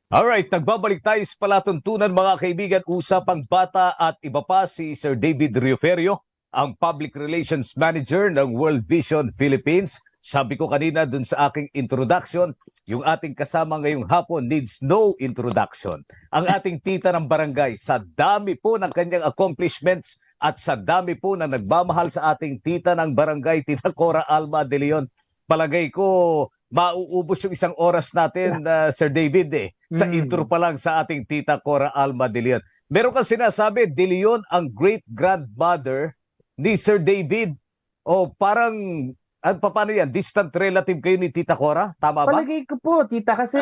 Alright, nagbabalik tayo sa palatuntunan mga kaibigan, usapang bata at iba pa si Sir David Rioferio, ang Public Relations Manager ng World Vision Philippines. Sabi ko kanina dun sa aking introduction, yung ating kasama ngayong hapon needs no introduction. Ang ating tita ng barangay, sa dami po ng kanyang accomplishments at sa dami po na nagmamahal sa ating tita ng barangay, Tita Cora Alma de Leon, palagay ko mauubos yung isang oras natin, Sir David, sa intro pa lang sa ating tita Cora Alma de Leon. Meron kang sinasabi, de Leon ang great-grandmother ni Sir David. O parang, paano yan? Distant relative kayo ni Tita Cora? Tama ba? Palagay ko po, tita, kasi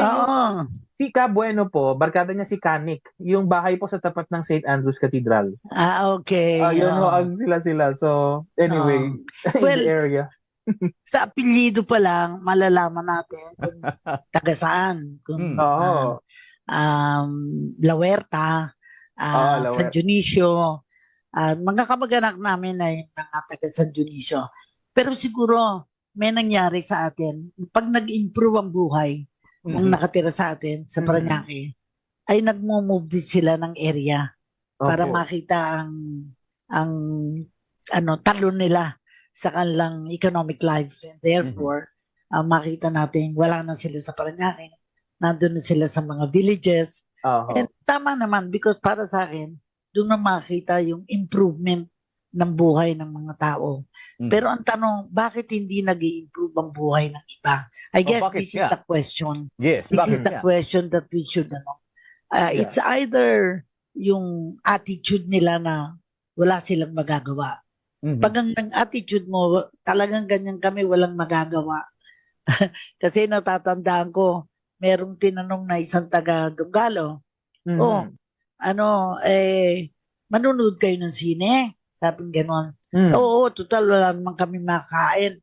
si Ka Bueno po, barkada niya si Kanik. Yung bahay po sa tapat ng St. Andrew's Cathedral. Okay. Yun ho, ang sila-sila. So, anyway, in Well, the area. sa apelyido pa lang, malalaman natin kung taga saan. Kung Oo. La Huerta, La San Huerta. Dionisio. Mga kamag-anak namin ay mga taga San Dionisio. Pero siguro, may nangyari sa atin. Pag nag-improve ang buhay, kung nakatira sa atin, sa Parañaque, ay nag-move din sila ng area para Opo. makita ang talon nila sa kanilang economic life. And therefore, makita natin wala na sila sa Parañaque, nandun na sila sa mga villages. Oo. And tama naman, because para sa akin, doon na makita yung improvement ng buhay ng mga tao. Pero ang tanong, bakit hindi nag-i-improve ang buhay ng iba? I guess bakit this is nga? the question. Yes, This is bakit the nga? question that we should know. It's either yung attitude nila na wala silang magagawa. Pag ang attitude mo, talagang ganyan kami, walang magagawa. Kasi natatandaan ko, merong tinanong na isang taga Dunggalo, manunod kayo ng sine? Sabing ganon. Oo, total, wala naman kami makain.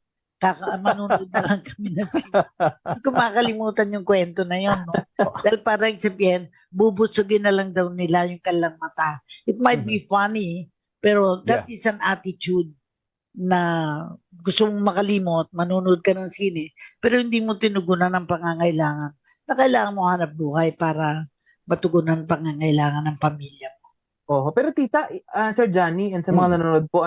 Manunod na lang kami ng sine. Hindi ko makalimutan yung kwento na yun. No? Dahil parang sabihin, bubusugin na lang daw nila yung kanilang mata. It might be funny, pero that is an attitude na gusto mong makalimot, manunod ka ng sine, pero hindi mo tinugunan ng pangangailangan na kailangan mo hanap buhay para matugunan ang pangangailangan ng pamilya mo. Pero tita, Sir Johnny, and sa mga nanonood po,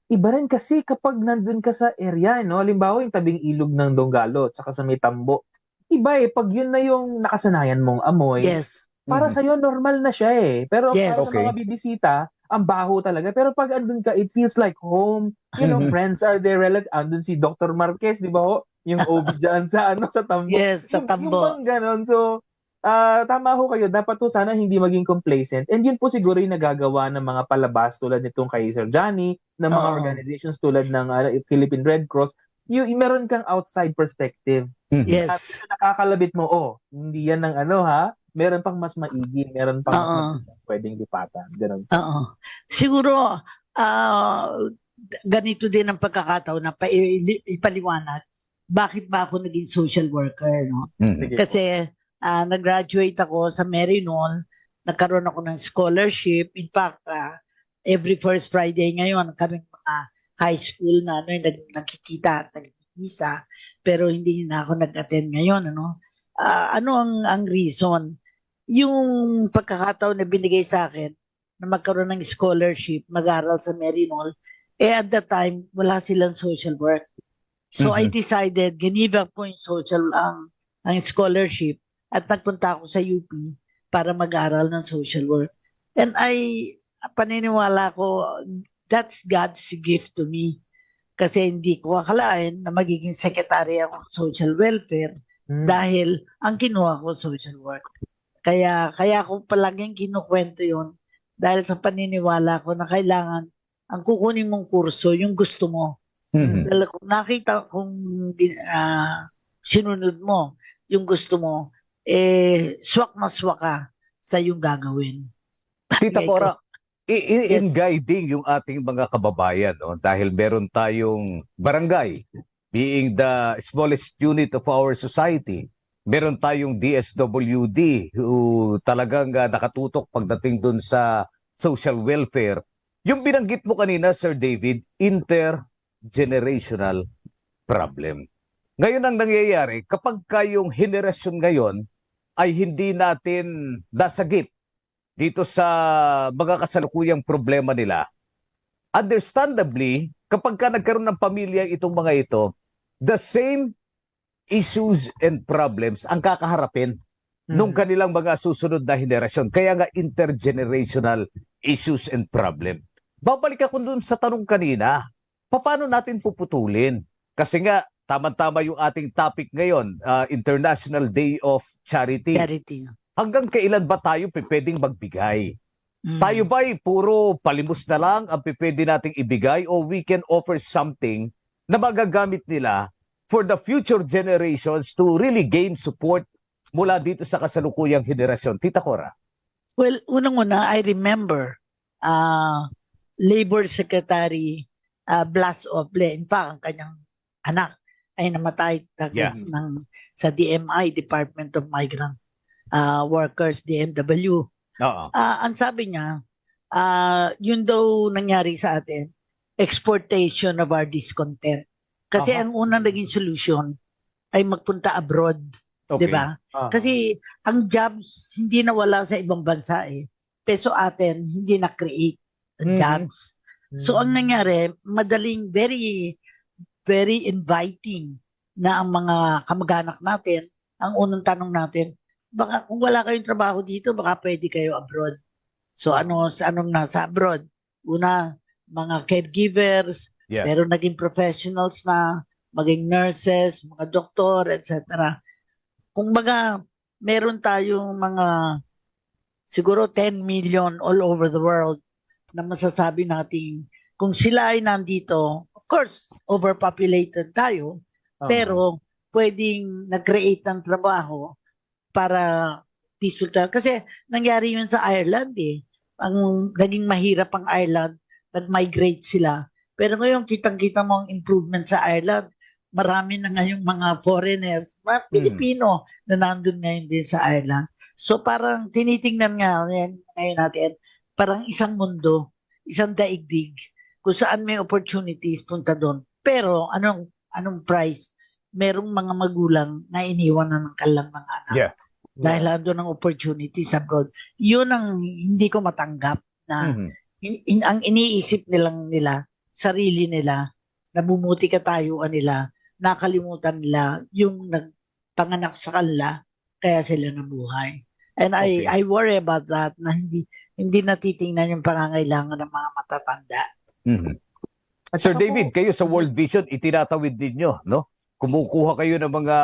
iba rin kasi kapag nandun ka sa area, no? Halimbawa yung tabing ilog ng Donggalo, tsaka sa may tambo. Iba pag yun na yung nakasanayan mong amoy, Yes. para sa'yo normal na siya Pero Yes. para sa mga bibisita, ang baho talaga. Pero pag andun ka, it feels like home. You know, friends are there, relative. Andun si Dr. Marquez, di ba ho? Yung OB dyan sa tambo. Yes, sa Yung tambo. bang ganon. So, tama ho kayo. Dapat po sana hindi maging complacent. And yun po siguro yung nagagawa ng mga palabas tulad nitong kay Sir Johnny, ng mga organizations tulad ng Philippine Red Cross. Yung meron kang outside perspective. Yes. At nakakalabit mo, hindi yan ng meron pang mas maigi, meron pang mas magandang pwedeng lipatan. Ganun. Siguro, ganito din ang pagkakataon na ipaliwanag bakit ba ako naging social worker, no? Kasi nag-graduate ako sa Maryknoll, nagkaroon ako ng scholarship. In fact, every first Friday ngayon, kaming mga high school na nagkikita at nagkikisa, pero hindi na ako nag-attend ngayon. Ano ang reason? Yung pagkakataon na binigay sa akin na magkaroon ng scholarship, mag-aral sa Maryknoll, at that time, wala silang social work. So I decided, ginibak ko yung ang scholarship at nagpunta ako sa UP para mag-aral ng social work. And paniniwala ko, that's God's gift to me. Kasi hindi ko akalain na magiging secretary ako ng social welfare dahil ang kinuha ko social work. Kaya ko palaging kinukwento yun dahil sa paniniwala ko na kailangan ang kukunin mong kurso, yung gusto mo. Dahil kung nakita kung sinunod mo yung gusto mo, swak na swak ka sa yung gagawin. Tita Cora, in guiding yung ating mga kababayan, dahil meron tayong barangay, being the smallest unit of our society, meron tayong DSWD who talagang nakatutok pagdating dun sa social welfare. Yung binanggit mo kanina, Sir David, intergenerational problem. Ngayon ang nangyayari, kapag kayong henerasyon ngayon ay hindi natin nasagip dito sa mga kasalukuyang problema nila, understandably, kapag ka nagkaroon ng pamilya itong mga ito, the same issues and problems ang kakaharapin nung kanilang mga susunod na henerasyon. Kaya nga intergenerational issues and problem. Babalik ako dun sa tanong kanina, paano natin puputulin? Kasi nga, tama-tama yung ating topic ngayon, International Day of Charity. Charity. Hanggang kailan ba tayo pwedeng magbigay? Mm. Tayo ba'y puro palimos na lang ang pwede nating ibigay o we can offer something na magagamit nila for the future generations to really gain support mula dito sa kasalukuyang henerasyon? Tita Cora. Well, unang-una, I remember Labor Secretary Blas Oble. In fact, ang kanyang anak ay namatay sa DMI, Department of Migrant Workers, DMW. Ang sabi niya, yun daw nangyari sa atin, exportation of our discontent. Kasi ang unang naging solution ay magpunta abroad. Okay. 'Di ba? Kasi ang jobs hindi nawala sa ibang bansa eh. Peso atin hindi na-create ng jobs. So ang nangyari, madaling very very inviting na ang mga kamag-anak natin, ang unang tanong natin, baka kung wala kayong trabaho dito, baka pwede kayo abroad. So anong nasa abroad? Una, mga caregivers, pero naging professionals na, maging nurses, mga doktor, etc. Kung baga, meron tayong mga siguro 10 million all over the world na masasabi natin kung sila ay nandito, of course, overpopulated tayo, pero pwedeng nag-create ng trabaho para peaceful tayo. Kasi nangyari yun sa Ireland eh. Ang naging mahirap ang Ireland, nag-migrate sila. Pero ngayon, kitang-kita mo ang improvement sa Ireland. Marami na ngayong mga foreigners, mga Pilipino na nandun ngayon din sa Ireland. So parang tinitingnan nga ngayon natin, parang isang mundo, isang daigdig, kung saan may opportunities, punta doon. Pero anong price? Merong mga magulang na iniwan na ng kanilang mga anak. Dahil ando ng opportunities abroad. Yun ang hindi ko matanggap na ang iniisip nila, sarili nila, nabumuti katayuan nila, nakalimutan nila yung nagpanganak sa kanila, kaya sila nabuhay. And I worry about that, na hindi natitingnan yung pangangailangan ng mga matatanda. Sir David, kayo sa World Vision, itinatawid ninyo, no? Kumukuha kayo ng mga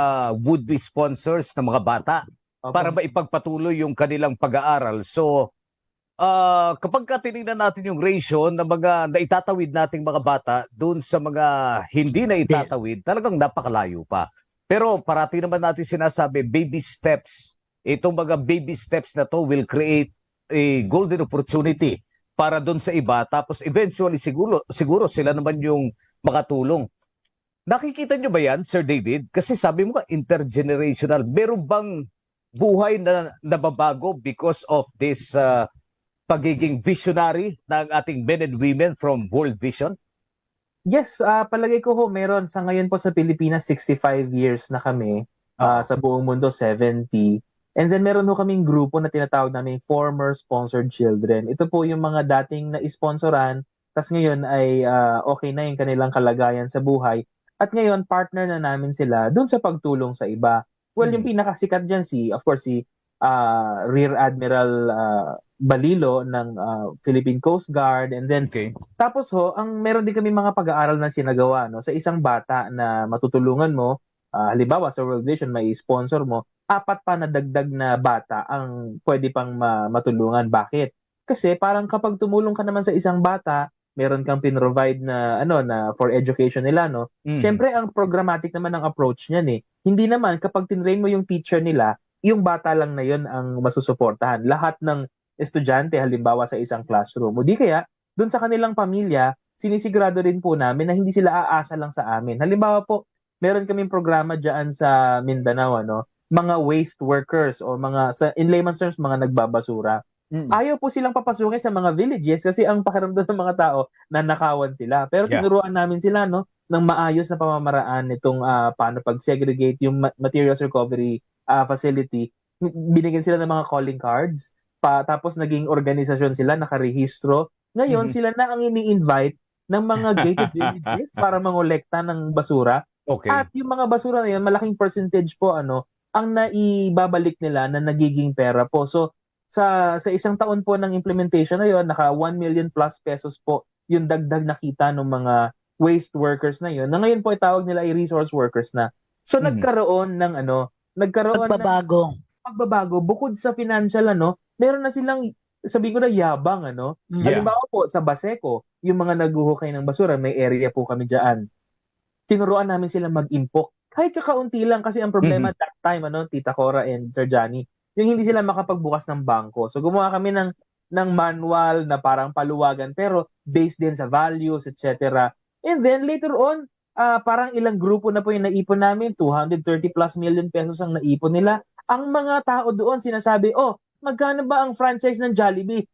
would-be sponsors ng mga bata para maipagpatuloy yung kanilang pag-aaral. So, kapag tinignan natin yung ratio ng mga naitatawid nating mga bata doon sa mga hindi na itatawid, talagang napakalayo pa. Pero parati naman natin sinasabi, baby steps. Itong mga baby steps na to will create a golden opportunity para doon sa iba. Tapos eventually siguro sila naman yung makatulong. Nakikita nyo ba yan, Sir David? Kasi sabi mo ka, intergenerational. Meron bang buhay na nababago because of this pagiging visionary ng ating men and women from World Vision? Yes, palagay ko ho, meron. Sa ngayon po sa Pilipinas, 65 years na kami. Sa buong mundo, 70. And then meron ho kaming grupo na tinatawag namin former sponsored children. Ito po yung mga dating na-sponsoran, tas ngayon ay okay na yung kanilang kalagayan sa buhay. At ngayon, partner na namin sila doon sa pagtulong sa iba. Well, yung pinakasikat dyan, of course, si Rear Admiral Balilo ng Philippine Coast Guard. And then, tapos meron din kami mga pag-aaral na sinagawa, no? Sa isang bata na matutulungan mo, halimbawa sa World Vision, may sponsor mo, 4 pa na dagdag na bata ang pwede pang matulungan. Bakit? Kasi parang kapag tumulong ka naman sa isang bata, meron kang pinrovide na na for education nila, no? Syempre ang programmatic naman ang approach niyan eh. Hindi naman kapag tinrain mo yung teacher nila, yung bata lang na yon ang masusuportahan. Lahat ng estudyante halimbawa sa isang classroom. O di kaya doon sa kanilang pamilya, sinisigurado rin po namin na hindi sila aasa lang sa amin. Halimbawa po, meron kaming programa diyan sa Mindanao, mga waste workers o in layman's terms, mga nagbabasura. Ayaw po silang papasukin sa mga villages kasi ang pakiramdam ng mga tao na nakawan sila. Pero tinuruan namin sila ng maayos na pamamaraan nitong paano pag-segregate yung materials recovery facility. binigyan sila ng mga calling cards, tapos naging organisasyon sila, nakarehistro. Ngayon, Mhm. sila na ang ini-invite ng mga gated villages para mangolekta ng basura. At Okay. yung mga basura na yun, malaking percentage po ang naibabalik nila na nagiging pera po. So sa isang taon po ng implementation na yun, naka 1 million plus pesos po yung dagdag na kita ng mga waste workers na yun. Na ngayon po itawag nila ay resource workers na. So Mhm. nagkaroon ng Pagbabago. pagbabago bukod sa financial meron na silang sabihin ko na yabang Yeah. Halimbawa po sa Baseco, yung mga naghuhukay ng basura, may area po kami diyan. Tinuruan namin sila mag-impok. Kahit kakaunti lang kasi ang problema that time Tita Cora and Sir Johnny, yung hindi sila makapagbukas ng bangko. So gumawa kami ng manual na parang paluwagan pero based din sa values, etc. And then later on, parang ilang grupo na po yung naipon namin, 230 plus million pesos ang naipon nila. Ang mga tao doon sinasabi, "Oh, magkano ba ang franchise ng Jollibee?"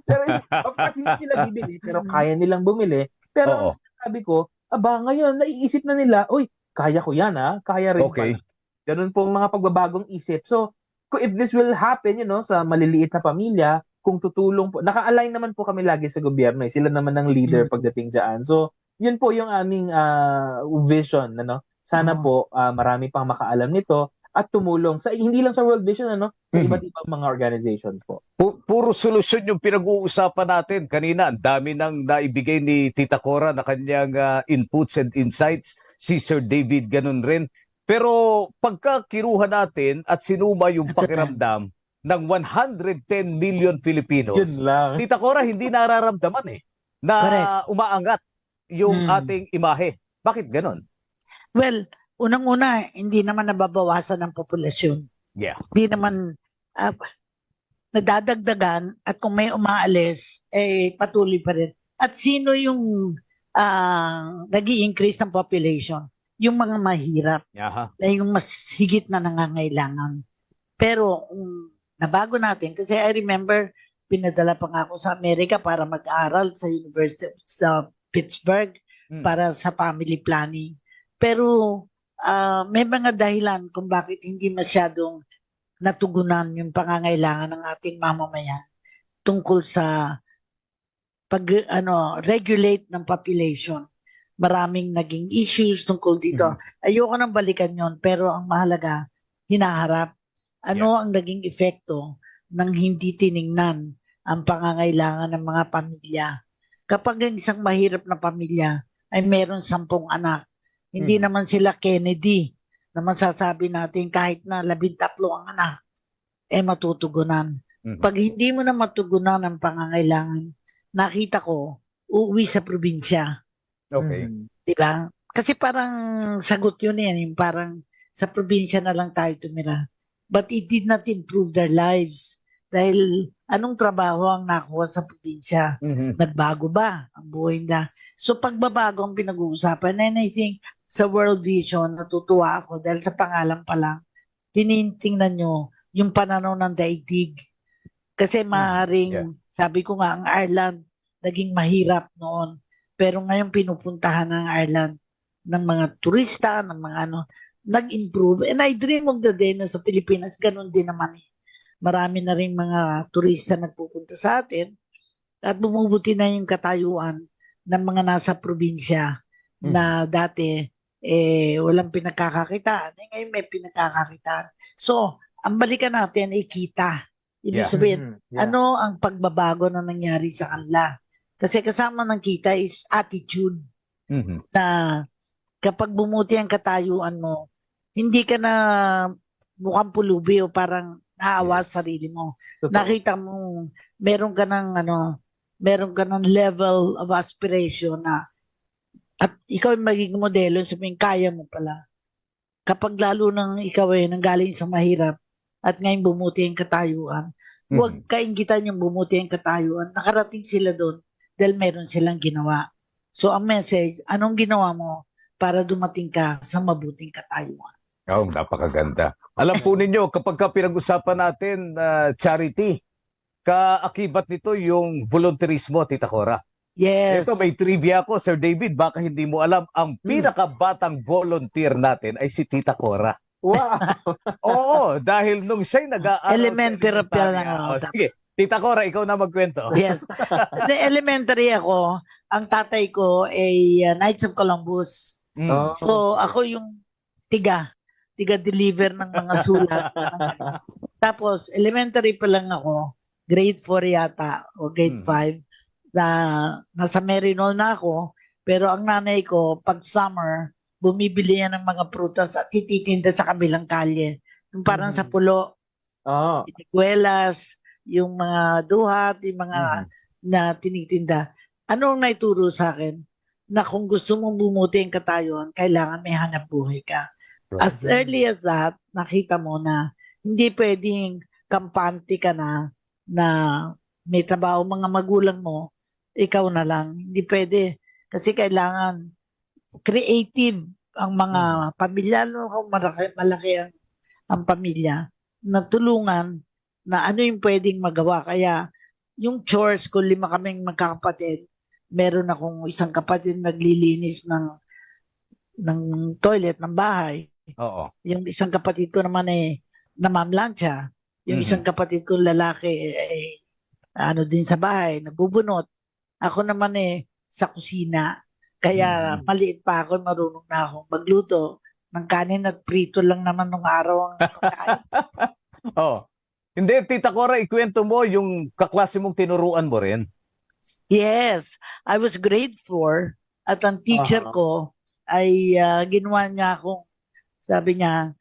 Pero of course hindi sila bibili, pero kaya nilang bumili. Pero ang Oo. sinasabi ko, ngayon naiisip na nila, "Uy, kaya ko 'yan kaya rin Okay. pala." Ganun pong mga pagbabagong isip. So, if this will happen, sa maliliit na pamilya, kung tutulong po, naka-align naman po kami lagi sa gobyerno Sila naman ang leader pagdating diyan. So, yun po yung aming vision, Sana po marami pang makaalam nito at tumulong sa hindi lang sa World Vision sa iba't ibang mga organizations po. Puro solusyon yung pinag-uusapan natin. Kanina, ang dami nang naibigay ni Tita Cora na kanyang inputs and insights. Si Sir David, ganun rin. Pero pagka kiruha natin at sinuma yung pakiramdam ng 110 million Filipinos, Yun lang. Tita Cora, hindi nararamdaman na Correct. umaangat yung ating imahe. Bakit ganun? Well, unang-una, hindi naman nababawasan ng populasyon. Yeah. Hindi naman nadadagdagan at kung may umaalis, patuloy pa rin. At sino yung nag-i-increase ng population? Yung mga mahirap, Aha. yung mas higit na nangangailangan. Pero nabago natin, kasi I remember, pinadala pa nga ako sa Amerika para mag-aral sa University sa Pittsburgh para sa family planning. Pero may mga dahilan kung bakit hindi masyadong natugunan yung pangangailangan ng ating mamamayan tungkol sa regulate ng population. Maraming naging issues tungkol dito. Ayoko nang balikan yon, pero ang mahalaga, hinaharap. Ang naging epekto ng hindi tiningnan ang pangangailangan ng mga pamilya. Kapag ang isang mahirap na pamilya ay meron 10 anak, hindi naman sila Kennedy na masasabi natin kahit na 13 ang anak, matutugunan. Pag hindi mo na matugunan ang pangangailangan, nakita ko, uuwi sa probinsya. Okay. Diba? Kasi parang sagot yun yung parang sa probinsya na lang tayo tumira. But it did not improve their lives. Dahil anong trabaho ang nakuha sa probinsya? Nagbago ba ang buhay na? So pagbabago ang pinag-uusapan. And I think sa World Vision, natutuwa ako dahil sa pangalan pa lang, tinitingnan nyo yung pananaw ng daigdig. Kasi maaaring, sabi ko nga, ang Ireland naging mahirap noon. Pero ngayon pinupuntahan ng Ireland ng mga turista, ng mga nag-improve. And I dream of the day na sa Pilipinas, ganun din naman. Marami na rin mga turista nagpupunta sa atin at bumubuti na yung katayuan ng mga nasa probinsya na dati walang pinagkakakitaan. Ngayon may pinagkakakitaan. So, ang balikan natin ay kita. Ibig sabihin, ano ang pagbabago na nangyari sa kanila? Kasi kasama ng kita is attitude na kapag bumuti ang katayuan mo, hindi ka na mukhang pulubi o parang naawa sa sarili mo. Totoo. Nakita mo, meron ka ng level of aspiration na at ikaw yung magiging modelo, sabihin, kaya mo pala. Kapag lalo nang ikaw nanggaling sa mahirap at ngayon bumuti ang katayuan, huwag kainggitan yung bumuti ang katayuan. Nakarating sila doon dahil meron silang ginawa. So ang message, anong ginawa mo para dumating ka sa mabuting katayuan? Oh, napakaganda. Alam po ninyo, kapag pinag-usapan natin charity, kaakibat nito yung volunteerismo, Tita Cora. Yes. Ito, may trivia ko, Sir David, baka hindi mo alam, ang pinakabatang volunteer natin ay si Tita Cora. Wow! Oo, dahil nung siya'y nag-aaral Elementary pa lang ako. Sige, Tita Cora, ikaw na magkwento. Yes. The elementary ako, ang tatay ko ay Knights of Columbus. Mm. So ako yung tiga-deliver ng mga sulat. Tapos elementary pa lang ako, grade 4 yata o grade 5 na nasa Merinol na ako, pero ang nanay ko pag summer bumibili yan ng mga prutas at ititinda sa kabilang kalye. Yung parang sa pulo, tiguelas, yung mga duhat, yung mga na tinitinda. Ano ang naituro sa akin? Na kung gusto mong bumuti ang katayon, kailangan may hanap buhay ka. As early as that, nakita mo na hindi pwedeng kampante ka na may trabaho mga magulang mo, ikaw na lang. Hindi pwede. Kasi kailangan creative ang mga pamilya, kung malaki ang pamilya, na tulungan na ano yung pwedeng magawa. Kaya yung chores ko, 5 kaming magkakapatid, meron akong isang kapatid naglilinis ng toilet ng bahay. Oo. Yung isang kapatid ko naman namamlansya. Yung isang kapatid ko lalaki ano din sa bahay, nagbubunot. Ako naman sa kusina. Kaya maliit pa ako, marunong na akong magluto ng kanin at prito lang naman nung araw ang pagkain. Hindi, Tita Cora, ikwento mo yung kaklase mong tinuruan mo rin. Yes, I was grade 4 at ang teacher ko ay ginawa niya akong, sabi niya,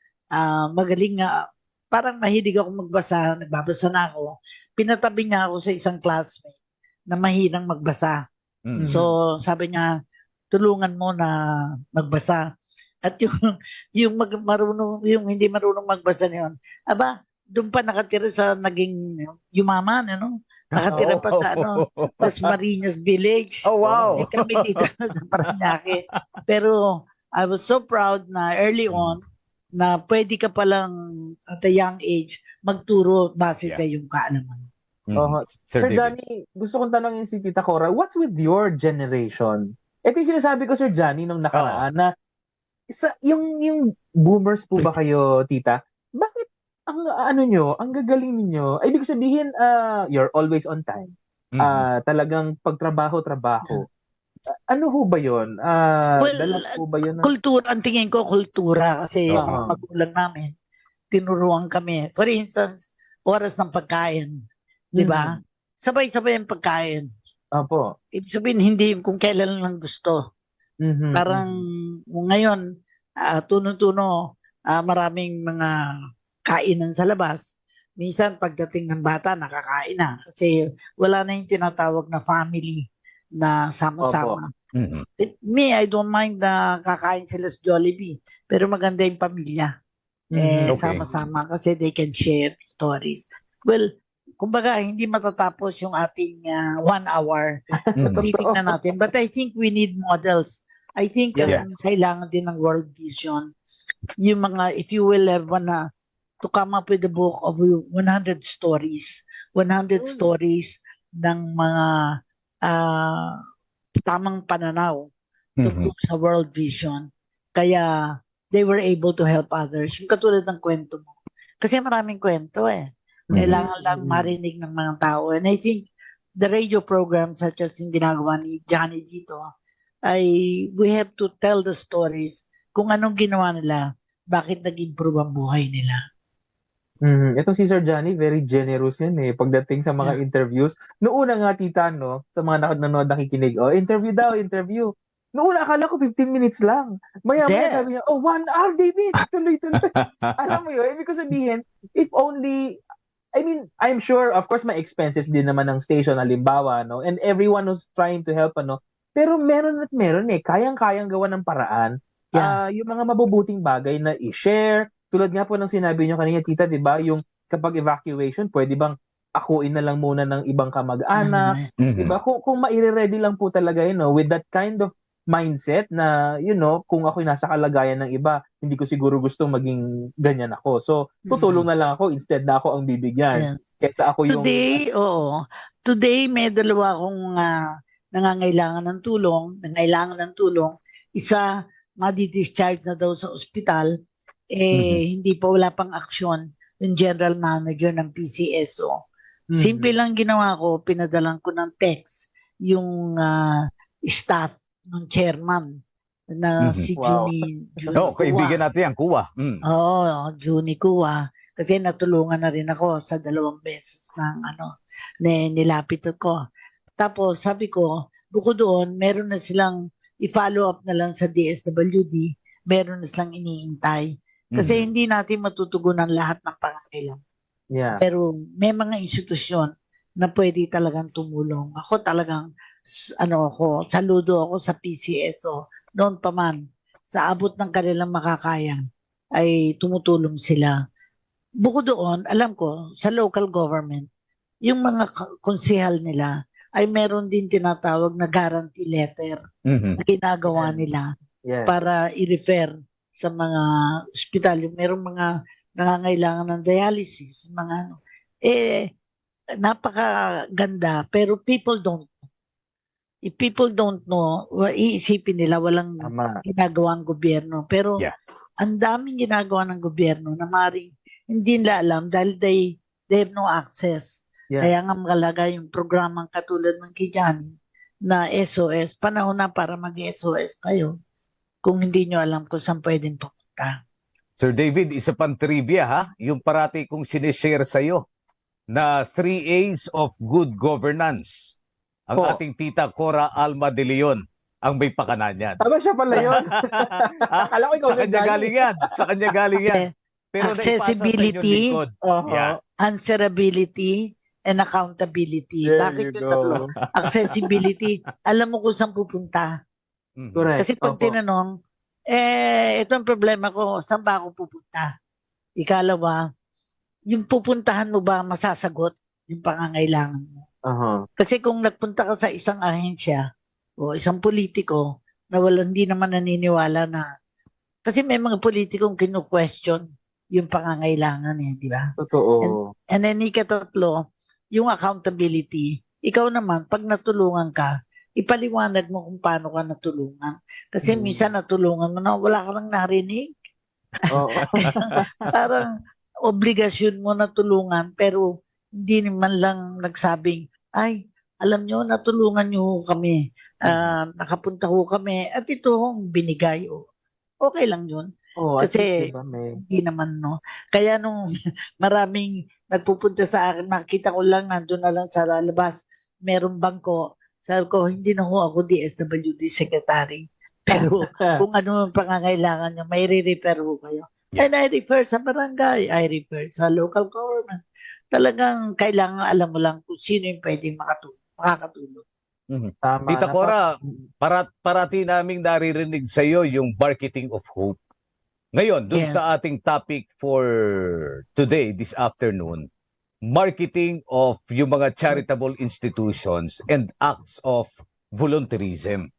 magaling nga, parang mahilig ako magbasa, nagbabasa na ako. Pinatabi niya ako sa isang classmate na mahirang magbasa. So sabi niya, tulungan mo na magbasa. At yung hindi marunong magbasa niyon, doon pa nakatira sa naging yumaman, nakatira pa sa Marinas Village. Oh, wow! Kami dito sa Paranaque. Pero I was so proud na early on na pwede ka palang at a young age magturo base sa iyong kaalaman. Sir Johnny, gusto kong tanongin si Tita Cora, what's with your generation? Ito yung sinasabi ko, Sir Johnny, nung nakaraan na yung boomers po ba kayo, Tita? Bakit ang gagaling ninyo? Ibig sabihin, you're always on time. Talagang pagtrabaho-trabaho. Ano ho ba yun? Dala po ba yun? Kultura, ang tingin ko, kultura. Kasi yung mga magulang namin, tinuruan kami. For instance, oras ng pagkain. Di ba? Sabay-sabay ang pagkain. Opo. Ibig sabihin, hindi kung kailan lang gusto. Parang ngayon, tuno-tuno, maraming mga kainan sa labas. Minsan, pagdating ng bata, nakakain na. Kasi wala na yung tinatawag na family na sama-sama. Me, I don't mind na kakain sila sa Jollibee. Pero maganda yung pamilya. Sama-sama kasi they can share stories. Well, kumbaga, hindi matatapos yung ating 1 hour na titignan natin. But I think we need models. I think kailangan din ng world vision. Yung mga, if you will have to come up with a book of 100 stories. 100 stories ng mga tamang pananaw tungkol sa world vision. Kaya they were able to help others. Yung katulad ng kwento mo. Kasi maraming kwento Kailangan lang marinig ng mga tao. And I think the radio program such as yung ginagawa ni Johnny dito, we have to tell the stories kung anong ginawa nila, bakit nag-improve ang buhay nila. Ito si Sir Johnny, very generous yan pagdating sa mga interviews. Noong una nga, Tita, sa mga nanonood nakikinig, interview. Noong una, akala ko 15 minutes lang. Maya-maya sabi niya, 1 hour, David, tuloy-tuloy. Alam mo yun, ibig ko sabihin, if only, I'm sure, of course, may expenses din naman ng station, halimbawa, and everyone who's trying to help, pero meron at meron kayang-kayang gawa ng paraan. Yung mga mabubuting bagay na i-share, tulad nga po ng sinabi niyo kanina, Tita, di ba, yung kapag evacuation, pwede bang akuin na lang muna ng ibang kamag-anak, di ba? Kung maire-ready lang po talaga with that kind of mindset na, kung ako'y nasa kalagayan ng iba, hindi ko siguro gusto maging ganyan ako. So, tutulong na lang ako instead na ako ang bibigyan. Kaysa ako yung... Today, may dalawa akong nangangailangan ng tulong. Isa, madi-discharge na daw sa ospital. hindi pa wala pang aksyon yung general manager ng PCSO. Simple lang ginawa ko, pinadalan ko ng text yung staff ng chairman na si Wow. Juni Oo, kaibigan Kua. natin yan, Kuwa. Oo, Juni Kua. Kasi natulungan na rin ako sa 2 beses ng nilapit ko. Tapos sabi ko, bukod doon, meron na silang i-follow up na lang sa DSWD, meron na silang iniintay. Kasi hindi natin matutugunan lahat ng pangangailangan. Yeah. Pero may mga institusyon na pwede talagang tumulong. Ako talagang, saludo ako sa PCSO. Noon pa man, sa abot ng kanilang makakaya, ay tumutulong sila. Bukod doon, alam ko, sa local government, yung mga konsehal nila, ay meron din tinatawag na guarantee letter na ginagawa nila Yes. para i-refer sa mga ospital. Yung merong mga nangangailangan ng dialysis, napakaganda, pero people don't know. If people don't know, iisipin nila walang Tama. ginagawa ang gobyerno. Pero ang daming ginagawa ng gobyerno na maring hindi nila alam dahil they have no access. Yeah. Kaya nga magalaga yung programang katulad ng Kijani na SOS, panahon na para mag-SOS kayo kung hindi nyo alam kung saan pwedeng pupunta. Sir David, isa pang trivia ha, yung parati kong sinishare sa'yo na 3 A's of good governance. Ang ating tita Cora Alma de Leon ang may pakana niyan. Siya pala yun. Akala ko ikaw Sa kanya galing yan. Sa kanya galing yan. Pero Accessibility, Yeah. answerability, and accountability. There Bakit you yung go. tatlo? Accessibility, alam mo kung saan pupunta. Correct. Kasi pag tinanong, ito ang problema ko, saan ba ako pupunta? Ikalawa, yung pupuntahan mo ba masasagot yung pangangailangan mo? Kasi kung nagpunta ka sa isang ahensya o isang politiko na hindi naman naniniwala na, kasi may mga politikong kinu-question yung pangangailangan di ba? Totoo. And then ikatatlo, yung accountability. Ikaw naman, pag natulungan ka, ipaliwanag mo kung paano ka natulungan. Kasi minsan natulungan mo na wala ka lang narinig. Parang obligasyon mo natulungan pero hindi naman lang nagsabing, ay, alam nyo, natulungan nyo kami. Nakapunta ho kami at ito ang binigay. Okay lang yun. Kasi diba, hindi naman, no? Kaya nung maraming nagpupunta sa akin, makita ko lang, nandun na lang sa labas, merong bangko. Sabi ko, hindi na ho ako DSWD secretary. Pero kung ano ang pangangailangan nyo, may re-refer ho kayo. And I refer sa barangay, I refer sa local government. Talagang kailangan alam mo lang kung sino yung pwedeng makakatulong. Tama. Tita Cora, parati naming naririnig sa iyo yung marketing of hope. Ngayon, dun sa ating topic for today, this afternoon, marketing of yung mga charitable institutions and acts of volunteerism.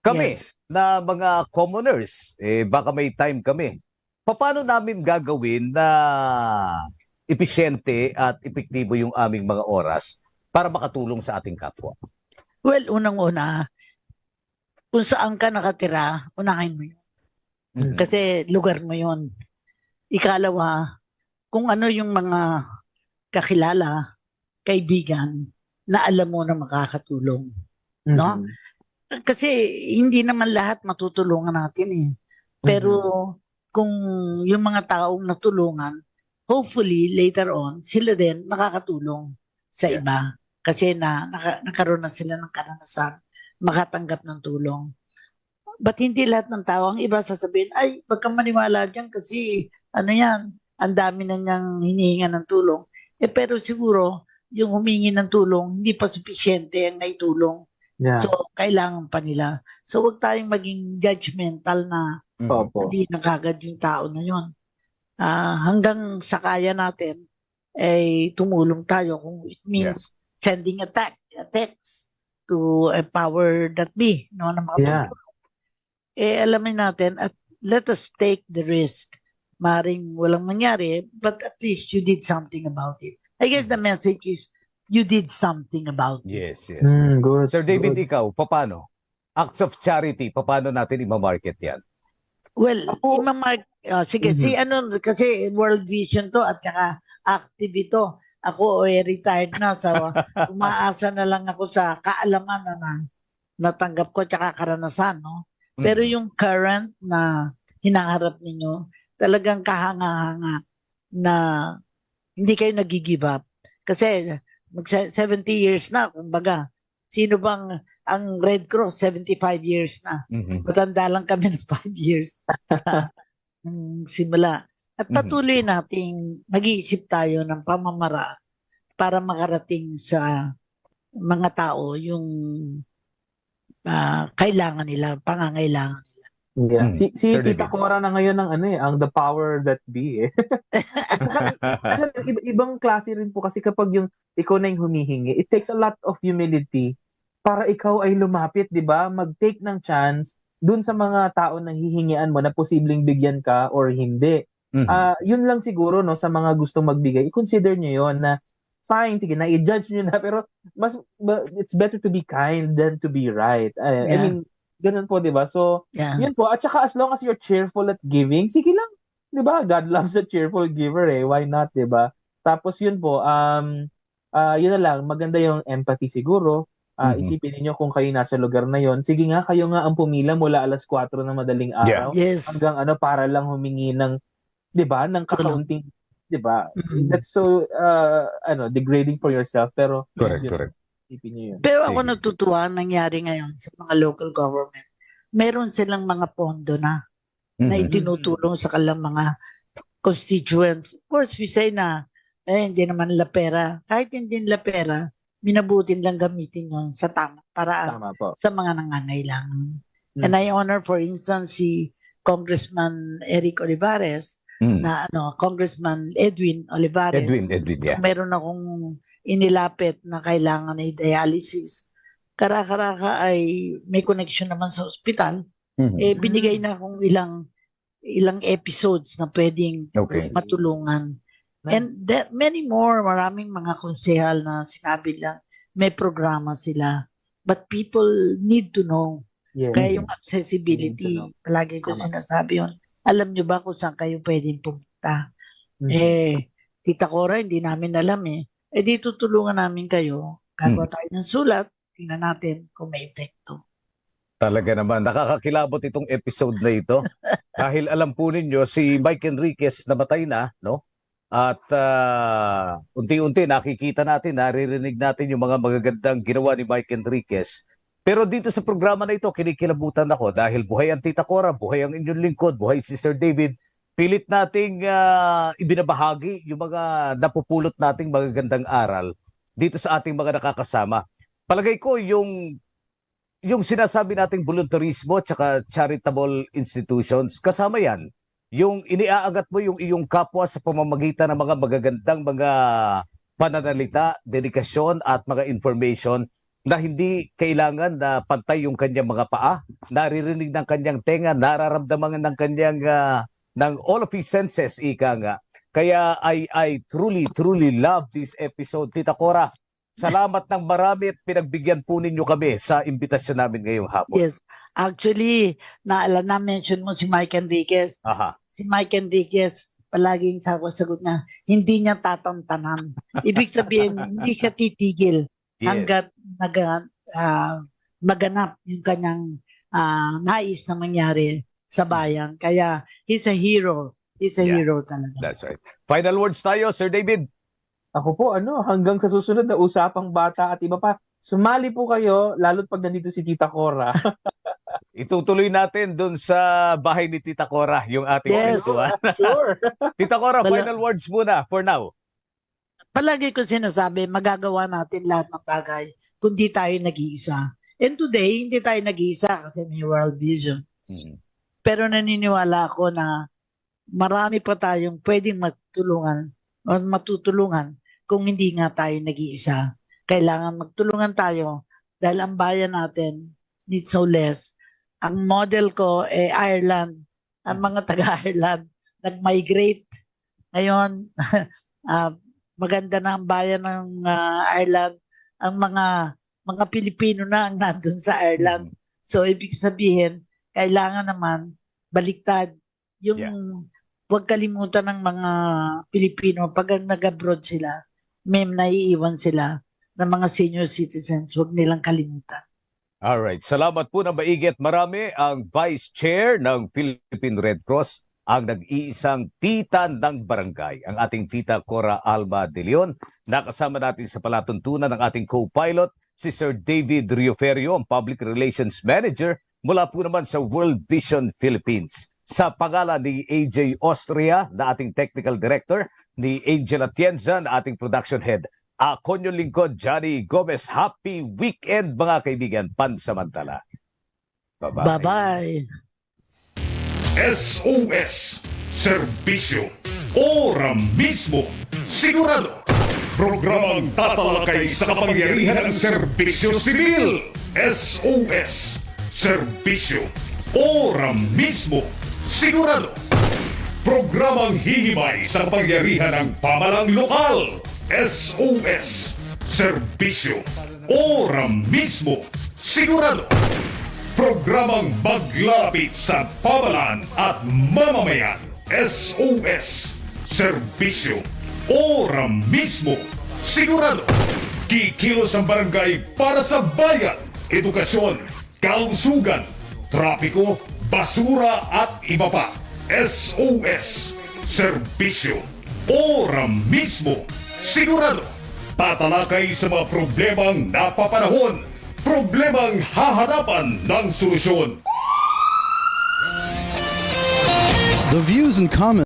Kami, na mga commoners, baka may time kami. Paano namin gagawin na episyente at epektibo yung aming mga oras para makatulong sa ating kapwa? Well, unang-una, kung saan ka nakatira, unahin mo yun. Kasi lugar mo yun. Ikalawa, kung ano yung mga kakilala, kaibigan, na alam mo na makakatulong. No? Kasi hindi naman lahat matutulungan natin Pero kung yung mga taong natulungan, hopefully later on, sila din makakatulong sa iba. Kasi nakaroon na sila ng karanasan, makatanggap ng tulong. But hindi lahat ng tao, ang iba sasabihin, ay, wag kang maniwala dyan kasi, ang dami na niyang hinihinga ng tulong. Pero siguro, yung humingi ng tulong, hindi pa sufficiente ang naitulong. Yeah. So, kailangan pa nila. So, wag tayong maging judgmental na hindi na kagad yung tao na yun. Hanggang sa kaya natin, ay tumulong tayo kung it means sending a text to a power that be, no, na makatulong. Alamin natin at let us take the risk. Maring walang mangyari, but at least you did something about it. I guess the message is you did something about it. Yes. Good. Sir David, ikaw, paano? Acts of charity, paano natin i-market yan? Well, Ako, sige, si kasi World Vision to at saka active ito. Ako retired na, so umaasa na lang ako sa kaalaman na natanggap ko tsaka karanasan, no? Pero Mhm. yung current na hinaharap ninyo, talagang kahanga-hanga na hindi kayo nag-give up. Kasi 70 years na, kumbaga, sino bang ang Red Cross 75 years na. Mhm. Matanda lang kami ng 5 years sa simula. At Mhm. patuloy nating mag-iisip tayo ng pamamaraan para makarating sa mga tao yung kailangan nila, pangangailangan. yeah. Si Sir Tita David. Cora na ngayon ng ang the power that be eh. At saka, ibang klase rin po kasi kapag yung ikaw na yung humihingi, it takes a lot of humility para ikaw ay lumapit, di ba? Mag-take ng chance dun sa mga tao na hihingian mo na posibleng bigyan ka or hindi. Mhm. Yun lang siguro no sa mga gustong magbigay. I-consider nyo yon na fine, sige, na-judge nyo na pero it's better to be kind than to be right. I Yeah, mean, ganun po, di ba? So, yeah. yun po. At saka as long as you're cheerful at giving, sige lang. 'Di ba? God loves a cheerful giver eh. Why not, 'di ba? Tapos yun po, yun na lang, maganda yung empathy siguro. Mhm. Isipin niyo kung kayo nasa lugar na yon. Sige nga, kayo nga ang pumila mula 4:00 ng madaling Yeah. araw Yes, hanggang para lang humingi ng, 'di ba, ng tulong. kakaunting, 'di ba? Mm. That's so degrading for yourself pero Yeah. Correct, yun, correct. isipin niyo yun. Pero ako Sige. natutuwa ang nangyari ngayon sa mga local government. Meron silang mga pondo na Mhm. itinutulong sa kanilang mga constituents. Of course, we say na, hindi naman nila pera. Kahit hindi nila pera, minabutin lang gamitin yun sa tamang paraan Tama po. sa mga nangangailangan. Mm. And I honor, for instance, si Congressman Eric Olivares, Mm. na Congressman Edwin Olivares. Edwin, yeah. Meron akong inilapit na kailangan ay dialysis. Kara-karaka ay may connection naman sa ospital. Mhm. Binigay na akong ilang episodes na pwedeng Okay. matulungan. Nice. And many more, maraming mga konsehal na sinabi lang, may programa sila. But people need to know. Yes. Kaya yung Need to accessibility, know. palagi ko Tama. sinasabi yun. Alam nyo ba kung saan kayo pwedeng pumunta? Mhm. Tita Cora, hindi namin alam eh. Di tutulungan namin kayo. Gagawa tayo ng sulat. Tingnan natin kung may epekto. Talaga naman, nakakakilabot itong episode na ito. Dahil alam po ninyo, si Mike Enriquez namatay na, no? At unti-unti nakikita natin, naririnig natin yung mga magagandang ginawa ni Mike Enriquez. Pero dito sa programa na ito, kinikilabutan ako dahil buhay ang Tita Cora, buhay ang inyong lingkod, buhay si Sir David. Pilit nating ibinabahagi yung mga napupulot nating magagandang aral dito sa ating mga nakakasama. Palagay ko yung sinasabi nating voluntarismo at charitable institutions, kasama yan. Yung iniaagat mo yung iyong kapwa sa pamamagitan ng mga magagandang mga pananalita, dedikasyon at mga information na hindi kailangan na pantay yung kanyang mga paa, naririnig ng kanyang tenga, nararamdaman ng kanyang ng all of his senses, ika nga. Kaya I truly love this episode, Tita Cora. Salamat ng marami at pinagbigyan po ninyo kami sa imbitasyon namin ngayong hapon. Yes. Actually, na-mention mo si Mike Enriquez. Aha. Si Mike Enriquez, palaging sagot niya, hindi niya tatantanan. Ibig sabihin, hindi siya titigil hanggat maganap yung kanyang nais na mangyari sa bayan. Kaya, he's a hero. He's a hero talaga. That's right. Final words tayo, Sir David. Ako po, hanggang sa susunod na usapang bata at iba pa, sumali po kayo, lalo't pag nandito si Tita Cora. Itutuloy natin dun sa bahay ni Tita Cora, yung ating kwentuhan. Sure. Tita Cora, final words muna for now. Palagi ko sinasabi, magagawa natin lahat ng bagay kung di tayo nag-iisa. And today, hindi tayo nag-iisa kasi may World Vision. Mhm. Pero naniniwala ako na marami pa tayong pwedeng matulungan o matutulungan kung hindi nga tayo nag-iisa. Kailangan magtulungan tayo dahil ang bayan natin needs no less. Ang model ko Ireland. Ang mga taga-Ireland nag-migrate. Ngayon, maganda na ang bayan ng Ireland. Ang mga Pilipino na ang nandun sa Ireland. So, ibig sabihin, kailangan naman baliktad. Yung huwag kalimutan ng mga Pilipino, pag nag-abroad sila, may naiiwan sila ng mga senior citizens, huwag nilang kalimutan. Alright, salamat po na maigi at marami ang Vice Chair ng Philippine Red Cross, ang nag-iisang tita ng barangay, ang ating tita Cora Alba de Leon. Nakasama natin sa palatuntunan ng ating co-pilot, si Sir David Rioferio, ang Public Relations Manager mula po naman sa World Vision Philippines. Sa pangalan ni AJ Austria, na ating Technical Director, ni Angel Atienza, na ating Production Head, ako yung lingkod, Johnny Gomez. Happy weekend, mga kaibigan, pansamantala. Bye-bye. Bye-bye. SOS, serbisyo, ora mismo, sigurado. Programang tatalakay sa kapangyarihan ng serbisyo sibil. SOS, serbisyo, ora mismo, sigurado. Programang hihimay sa kapangyarihan ng pamalang lokal. SOS, serbisyo, ora mismo, sigurado. Programang maglalapit sa pamalan at mamamayan. SOS, serbisyo, ora mismo, sigurado. Kikilos ang barangay para sa bayan, edukasyon, kalusugan, trapiko, basura at iba pa. SOS, serbisyo, ora mismo, sigurado. Tatalakay sa mga problemang napapanahon, problemang hahanapan ng solusyon. The views and comments